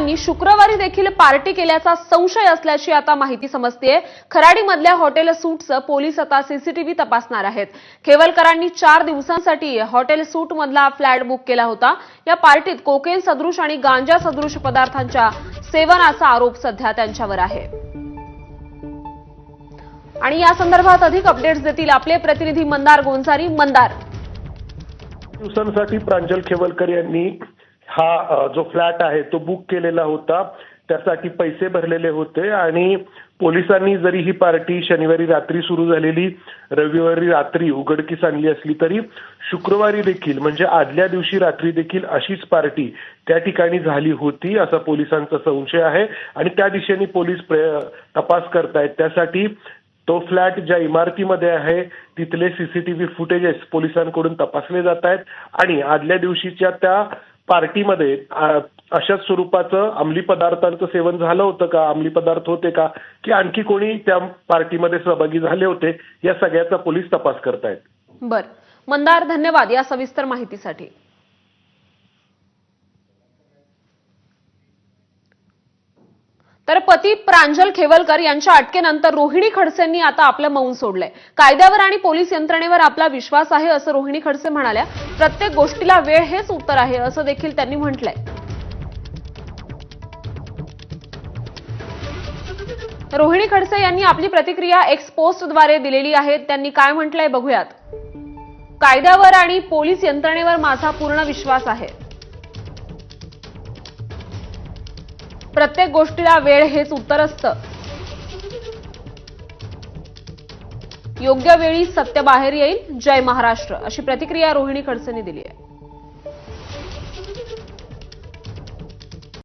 खराडीकरांनी शुक्रवारी देखील पार्टी केल्याचा संशय असल्याची आता माहिती समजतेय। खराडीमधल्या हॉटेल सूटचं पोलीस आता सीसीटीव्ही तपासणार आहेत। खेवलकरांनी 4 दिवसांसाठी हॉटेल सूट मधला फ्लॅट बुक केला होता। या पार्टीत कोकेन सदृश आणि गांजा सदृश पदार्थांच्या सेवनाचा आरोप सध्या त्यांच्यावर आहे। आणि या संदर्भात अधिक अपडेट्स देतील आपले प्रतिनिधी मंदार गोंजारी। मंदार, दिवसांसाठी प्रांजल खेवलकर यांनी हा जो फ्लॅट आहे तो बुक केलेला होता, त्यासाठी पैसे भरलेले होते आणि पोलिसांनी जरी ही पार्टी शनिवारी रात्री सुरू झालेली रविवारी रात्री उघडकीस आणली असली तरी शुक्रवारी देखील म्हणजे आदल्या दिवशी रात्री देखील अशीच पार्टी त्या ठिकाणी झाली होती असा पोलिसांचा संशय आहे आणि त्या दिशेने पोलीस तपास करतायत। त्यासाठी तो फ्लॅट ज्या इमारतीमध्ये आहे तिथले सीसीटीव्ही फुटेजेस पोलिसांकडून तपासले जात आहेत आणि आदल्या दिवशीच्या त्या पार्टीमध्ये अशाच स्वरूपाचं अंमली पदार्थांचं सेवन झालं होतं का, अंमली पदार्थ होते का की आणखी कोणी त्या पार्टीमध्ये सहभागी झाले होते, या सगळ्याचा पोलीस तपास करतायत। बर मंदार, धन्यवाद या सविस्तर माहितीसाठी। तर पती प्रांजल खेवलकर यांच्या अटकेनंतर रोहिणी खडसेंनी आता आपलं मौन सोडलंय। कायद्यावर आणि पोलीस यंत्रणेवर आपला विश्वास आहे असं रोहिणी खडसे म्हणाल्या। प्रत्येक गोष्टीला वेळ हेच उत्तर आहे असं देखील त्यांनी म्हटलंय। रोहिणी खडसे यांनी आपली प्रतिक्रिया एक्स पोस्टद्वारे दिलेली आहे। त्यांनी काय म्हटलंय बघूयात। कायद्यावर आणि पोलीस यंत्रणेवर माझा पूर्ण विश्वास आहे। प्रत्येक गोष्टीला वेळ हेच उत्तर असतं। योग्य वेळी सत्य बाहेर येईल। जय महाराष्ट्र अशी प्रतिक्रिया रोहिणी खडसेंनी दिली आहे।